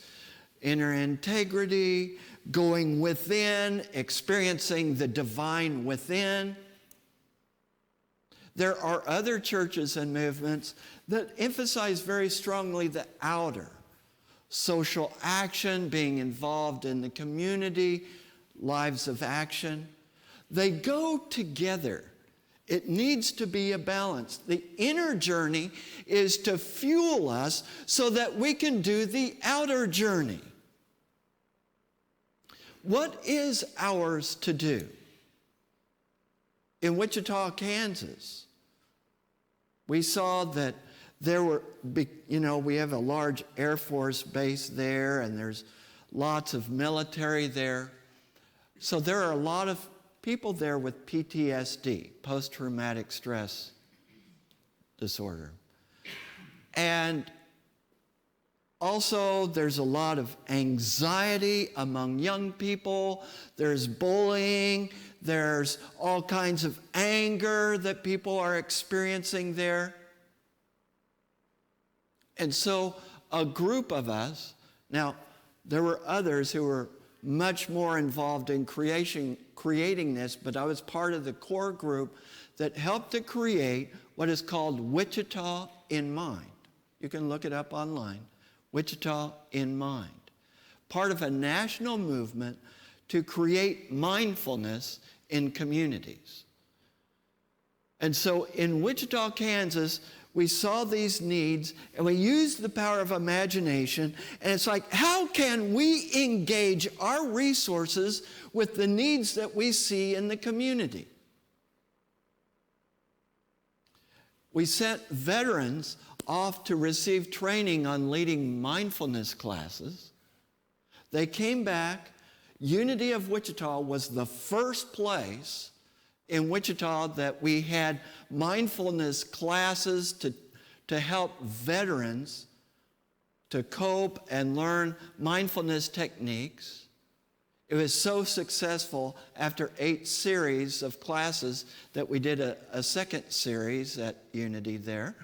inner integrity, going within, experiencing the divine within. There are other churches and movements that emphasize very strongly the outer. Social action, being involved in the community, lives of action. They go together. It needs to be a balance. The inner journey is to fuel us so that we can do the outer journey. What is ours to do? In Wichita, Kansas, we saw that there were, we have a large Air Force base there, and there's lots of military there. So there are a lot of people there with PTSD, post-traumatic stress disorder. And also, there's a lot of anxiety among young people. There's bullying. There's all kinds of anger that people are experiencing there. And so a group of us, now there were others who were much more involved in creating this, but I was part of the core group that helped to create what is called Wichita in Mind. You can look it up online. Wichita in Mind. Part of a national movement to create mindfulness in communities. And so in Wichita, Kansas, we saw these needs and we used the power of imagination, and it's like, how can we engage our resources with the needs that we see in the community? We sent veterans off to receive training on leading mindfulness classes. They came back. Unity of Wichita was the first place in Wichita that we had mindfulness classes to help veterans to cope and learn mindfulness techniques. It was so successful after 8 series of classes that we did a second series at Unity there.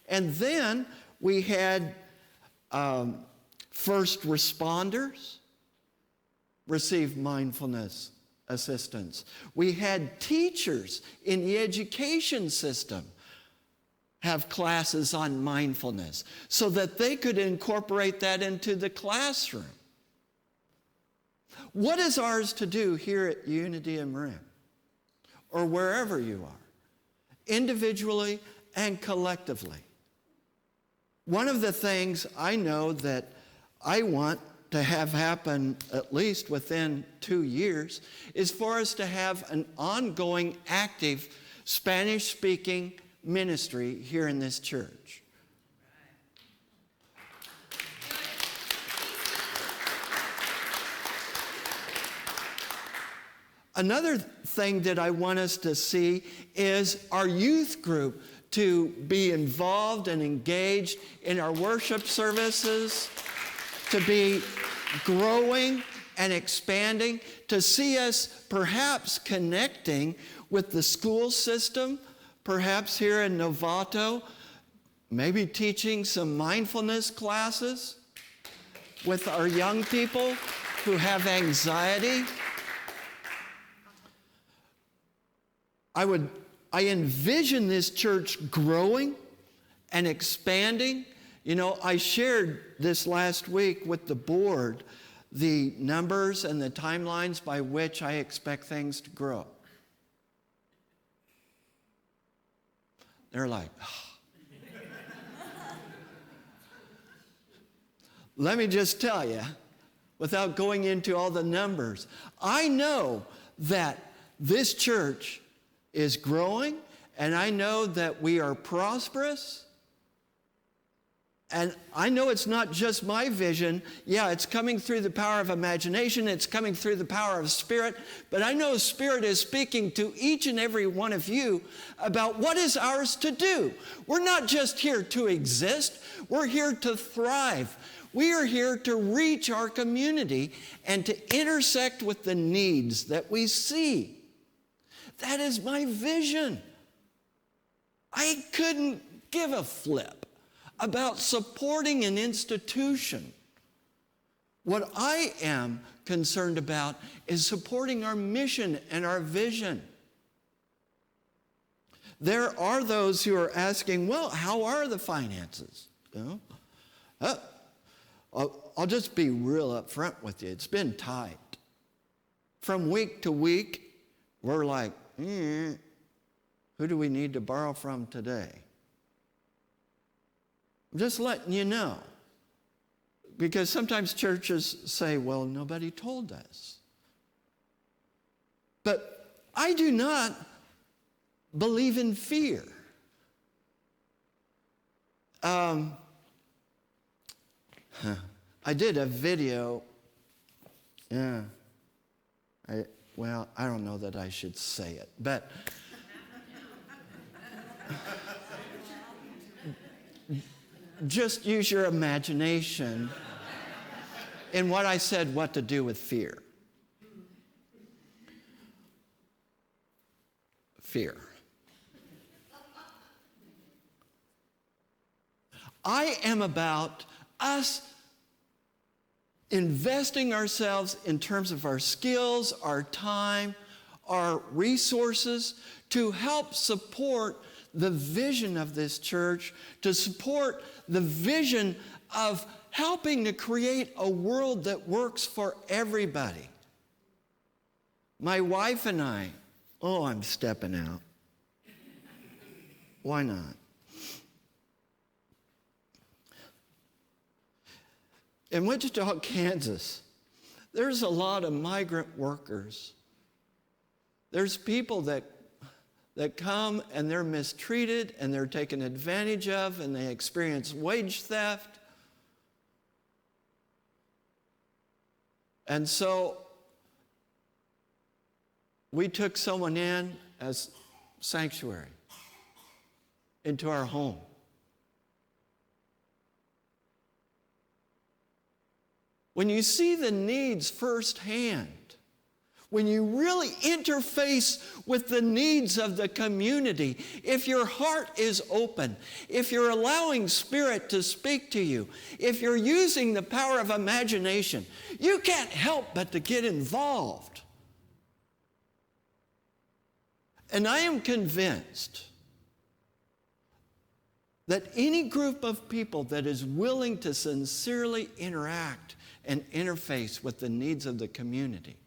And then we had first responders receive mindfulness assistance. We had teachers in the education system have classes on mindfulness so that they could incorporate that into the classroom. What is ours to do here at Unity in Marin, or wherever you are, individually and collectively? One of the things I know that I want to have happen at least within 2 years is for us to have an ongoing, active Spanish-speaking ministry here in this church. Another thing that I want us to see is our youth group to be involved and engaged in our worship services, to be growing and expanding, to see us perhaps connecting with the school system, perhaps here in Novato, maybe teaching some mindfulness classes with our young people who have anxiety. I envision this church growing and expanding. You know, I shared this last week with the board the numbers and the timelines by which I expect things to grow. They're like, oh. Let me just tell you, without going into all the numbers, I know that this church is growing, and I know that we are prosperous. And I know it's not just my vision. Yeah, it's coming through the power of imagination. It's coming through the power of Spirit. But I know Spirit is speaking to each and every one of you about what is ours to do. We're not just here to exist. We're here to thrive. We are here to reach our community and to intersect with the needs that we see. That is my vision. I couldn't give a flip about supporting an institution. What I am concerned about is supporting our mission and our vision. There are those who are asking, well, how are the finances? You know? I'll just be real upfront with you. It's been tight. From week to week, we're like, who do we need to borrow from today? I'm just letting you know. Because sometimes churches say, well, nobody told us. I do not believe in fear. I did a video. Yeah. I don't know that I should say it, but just use your imagination in what I said, what to do with fear. Fear. I am about us investing ourselves in terms of our skills, our time, our resources to help support the vision of this church, to support the vision of helping to create a world that works for everybody. My wife and I, I'm stepping out. Why not? In Wichita, Kansas, there's a lot of migrant workers. There's people that come and they're mistreated and they're taken advantage of and they experience wage theft. And so we took someone in as sanctuary into our home. When you see the needs firsthand, when you really interface with the needs of the community, if your heart is open, if you're allowing Spirit to speak to you, if you're using the power of imagination, you can't help but to get involved. And I am convinced that any group of people that is willing to sincerely interact and interface with the needs of the community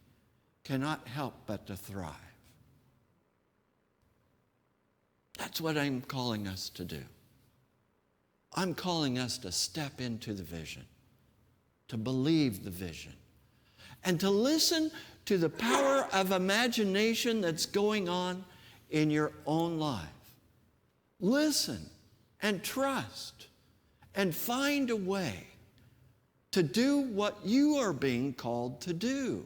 cannot help but to thrive. That's what I'm calling us to do. I'm calling us to step into the vision, to believe the vision, and to listen to the power of imagination that's going on in your own life. Listen and trust and find a way to do what you are being called to do.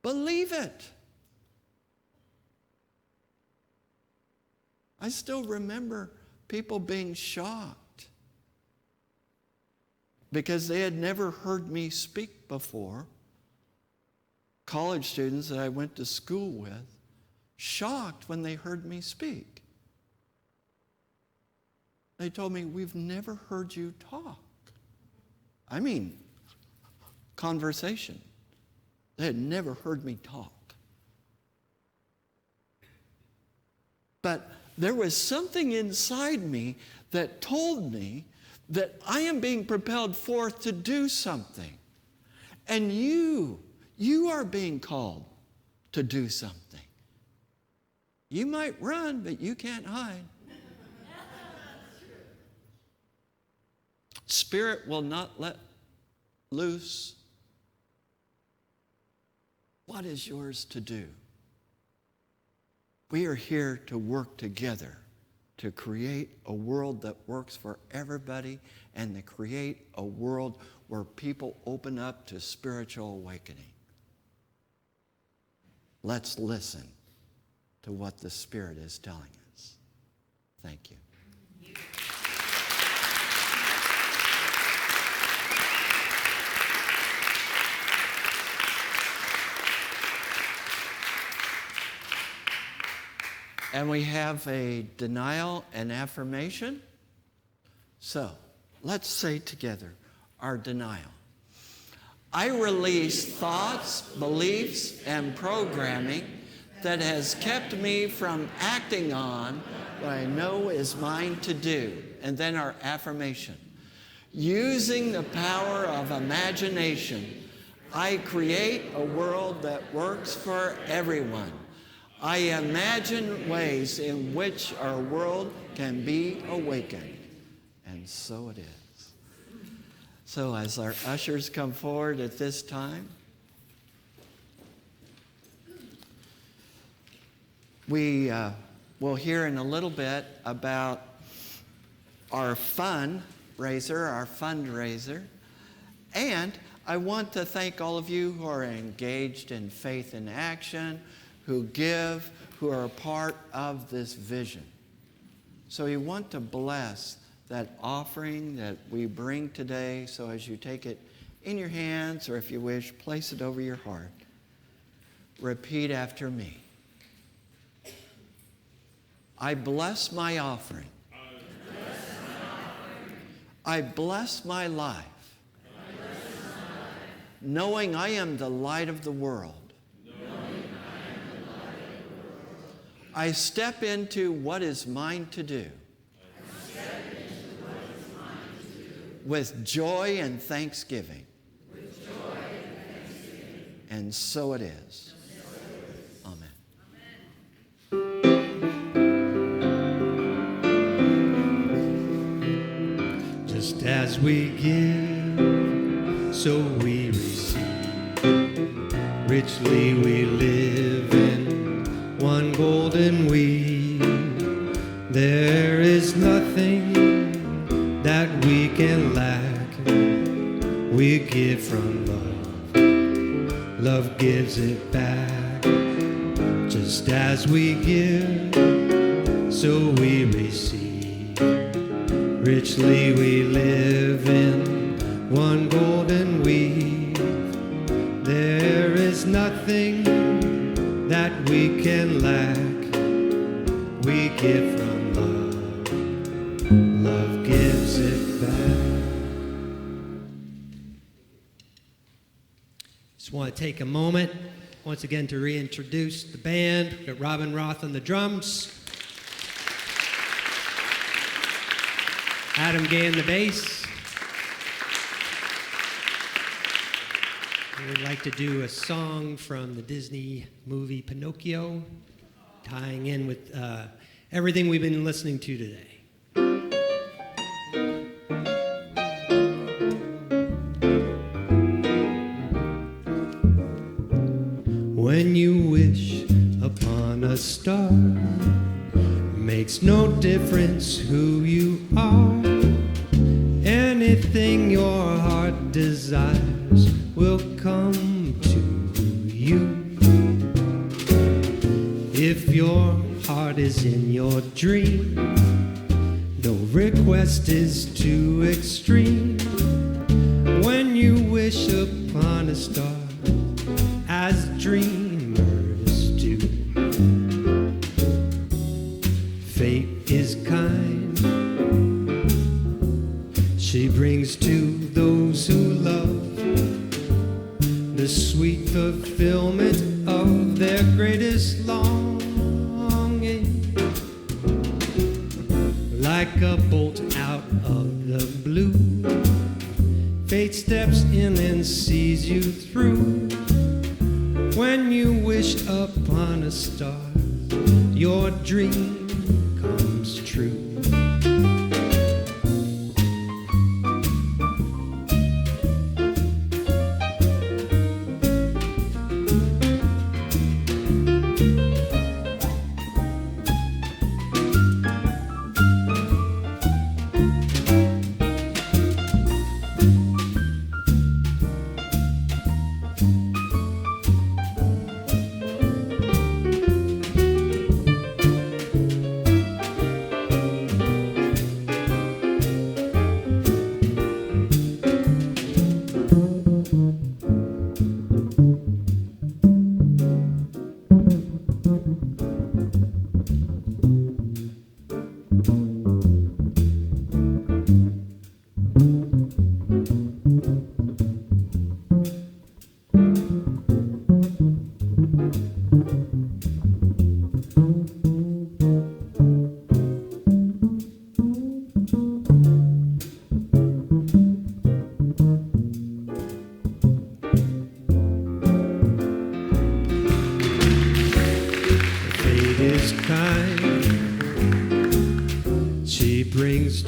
Believe it. I still remember people being shocked because they had never heard me speak before. College students that I went to school with, shocked when they heard me speak. They told me, "We've never heard you talk." I mean, conversation. They had never heard me talk. But there was something inside me that told me that I am being propelled forth to do something. And you are being called to do something. You might run, but you can't hide. Spirit will not let loose. What is yours to do? We are here to work together to create a world that works for everybody and to create a world where people open up to spiritual awakening. Let's listen to what the Spirit is telling us. Thank you. And we have a denial and affirmation. So let's say together our denial. I release thoughts, beliefs, and programming that has kept me from acting on what I know is mine to do. And then our affirmation. Using the power of imagination, I create a world that works for everyone. I imagine ways in which our world can be awakened. And so it is. So as our ushers come forward at this time, We will hear in a little bit about our fundraiser. And I want to thank all of you who are engaged in Faith in Action, who give, who are a part of this vision. So we want to bless that offering that we bring today. So as you take it in your hands, or if you wish, place it over your heart. Repeat after me. I bless my offering. I bless my life. Knowing I am the light of the world. I step into what is mine to do. With joy and thanksgiving. And so it is. Amen. Just as we give, so we receive. Richly we live in one golden weave. There is nothing that we can lack. We give from love. Love gives it back. Just as we give, so we receive. Richly we live in one golden weave. There is nothing that we can lack. We give from love. Love gives it back. Just want to take a moment once again to reintroduce the band. We've got Robin Roth on the drums, Adam Gay on the bass. We'd like to do a song from the Disney movie Pinocchio, tying in with everything we've been listening to today. When you wish upon a star, makes no difference who you are. Anything your heart desires will come to you. If your heart is in your dream, no request is too extreme. When you wish upon a star, as dreamers do, fate is kind. She brings to those who love the sweet fulfillment of their greatest longing. Like a bolt out of the blue, fate steps in and sees you through. When you wish upon a star, your dream comes true.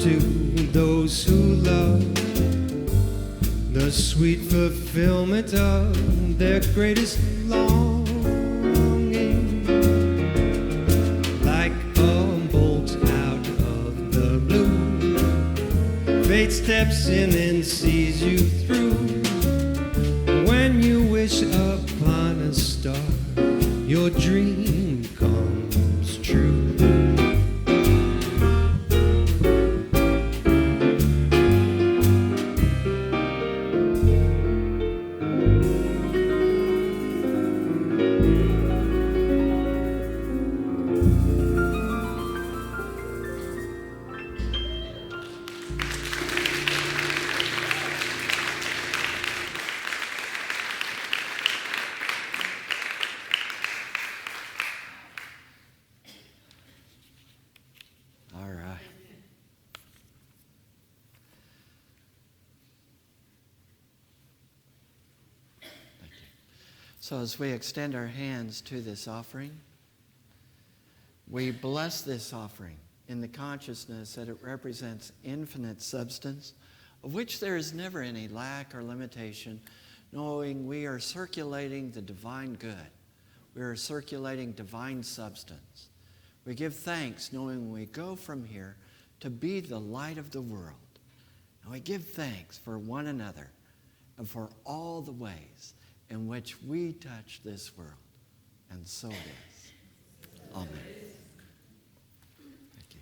To those who love the sweet fulfillment of their greatest longing. Fate steps in and sees you through. When you wish upon a star, your dream comes true. All right. Thank you. So as we extend our hands to this offering, we bless this offering in the consciousness that it represents infinite substance, of which there is never any lack or limitation, knowing we are circulating the divine good. We are circulating divine substance. We give thanks knowing we go from here to be the light of the world. And we give thanks for one another and for all the ways in which we touch this world. And so it is. Amen. Thank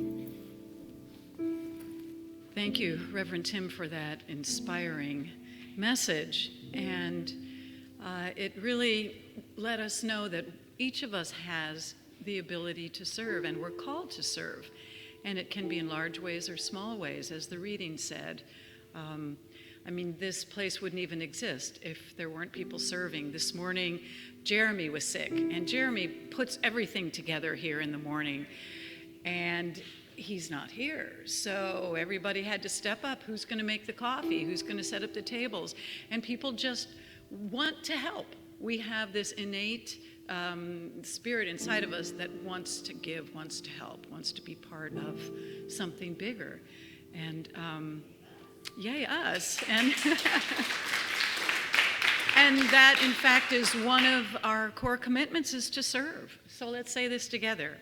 you. Thank you, Reverend Tim, for that inspiring message. And it really let us know that each of us has the ability to serve, and we're called to serve. And it can be in large ways or small ways, as the reading said. I mean, this place wouldn't even exist if there weren't people serving. This morning, Jeremy was sick, and Jeremy puts everything together here in the morning. And he's not here. So everybody had to step up. Who's going to make the coffee? Who's going to set up the tables? And people just want to help. We have this innate spirit inside of us that wants to give, wants to help, wants to be part of something bigger. And yay, us. And, and that, in fact, is one of our core commitments, is to serve. So let's say this together.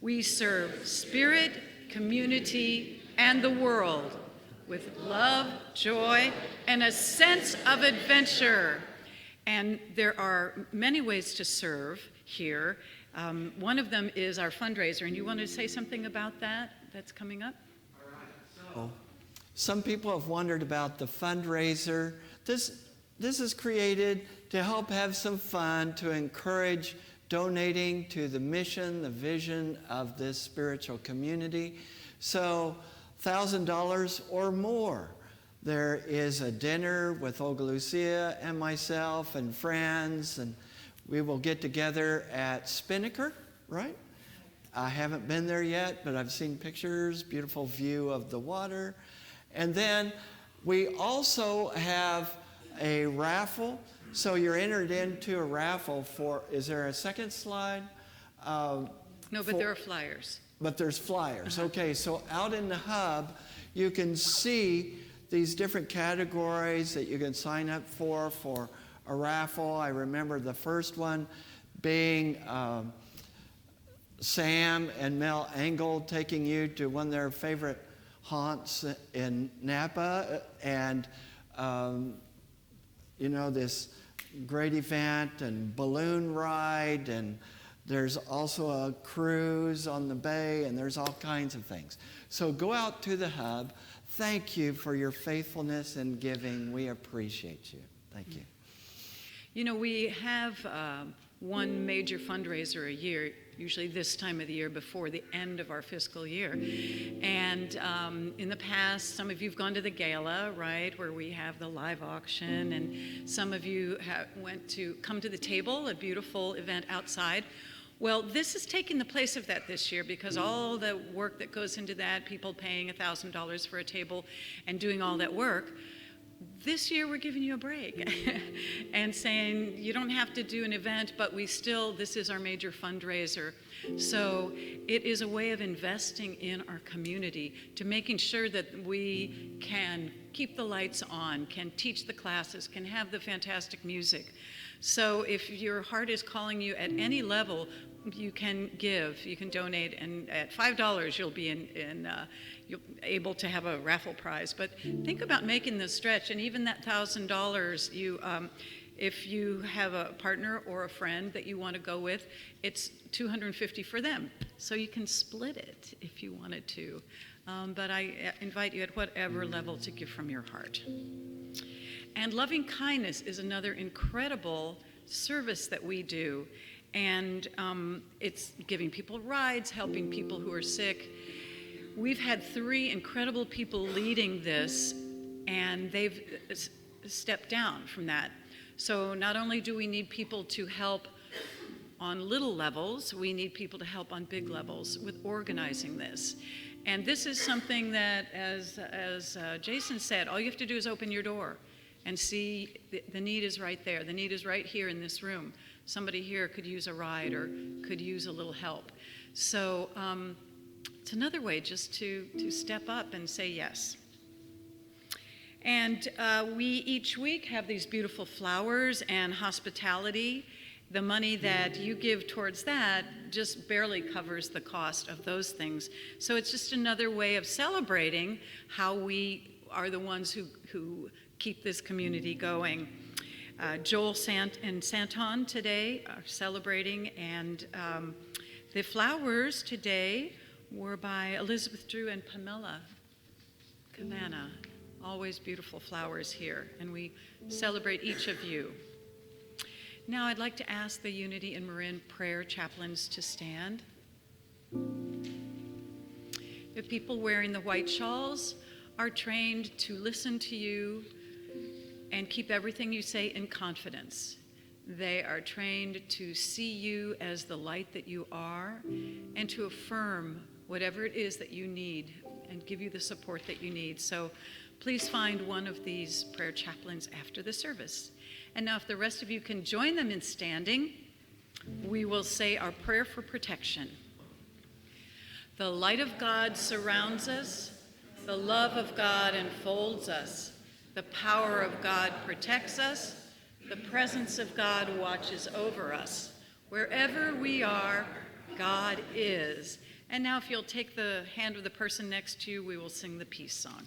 We serve spirit, community, and the world with love, joy, and a sense of adventure. And there are many ways to serve here. One of them is our fundraiser, and you want to say something about that that's coming up? All right. So, some people have wondered about the fundraiser. This is created to help have some fun, to encourage donating to the mission, the vision of this spiritual community. So $1,000 or more. There is a dinner with Olga Lucia and myself and friends, and we will get together at Spinnaker, right? I haven't been there yet, but I've seen pictures, beautiful view of the water. And then we also have a raffle. So you're entered into a raffle for, is there a second slide? No, but there are flyers. But there's flyers. Okay, so out in the hub, you can see these different categories that you can sign up for a raffle. I remember the first one being Sam and Mel Engel taking you to one of their favorite haunts in Napa, and this great event and balloon ride, and there's also a cruise on the bay, and there's all kinds of things. So go out to the hub. Thank you for your faithfulness and giving. We appreciate you. Thank you. You know, we have one major fundraiser a year, usually this time of the year before the end of our fiscal year. And in the past, some of you have gone to the gala, right, where we have the live auction, and some of you went to Come to the Table, a beautiful event outside. Well, this is taking the place of that this year, because all the work that goes into that, people paying $1,000 for a table and doing all that work, this year we're giving you a break and saying you don't have to do an event, but this is our major fundraiser. So it is a way of investing in our community, to making sure that we can keep the lights on, can teach the classes, can have the fantastic music. So if your heart is calling you at any level, you can give, you can donate, and at $5 you'll be you'll able to have a raffle prize. But think about making the stretch, and even that $1,000, if you have a partner or a friend that you want to go with, it's $250 for them. So you can split it if you wanted to. But I invite you at whatever level to give from your heart. And loving kindness is another incredible service that we do. And it's giving people rides, helping people who are sick. We've had 3 incredible people leading this, and they've stepped down from that. So not only do we need people to help on little levels, we need people to help on big levels with organizing this. And this is something that, as Jason said, all you have to do is open your door and see the need is right there. The need is right here in this room. Somebody here could use a ride or could use a little help. So it's another way just to step up and say yes. And we each week have these beautiful flowers and hospitality. The money that you give towards that just barely covers the cost of those things. So it's just another way of celebrating how we are the ones who keep this community going. Joel and Santon today are celebrating, and the flowers today were by Elizabeth Drew and Pamela Cabana. Always beautiful flowers here, and we celebrate each of you. Now I'd like to ask the Unity and Marin prayer chaplains to stand. The people wearing the white shawls are trained to listen to you and keep everything you say in confidence. They are trained to see you as the light that you are and to affirm whatever it is that you need and give you the support that you need. So please find one of these prayer chaplains after the service. And now if the rest of you can join them in standing, we will say our prayer for protection. The light of God surrounds us. The love of God enfolds us. The power of God protects us. The presence of God watches over us. Wherever we are, God is. And now if you'll take the hand of the person next to you, we will sing the peace song.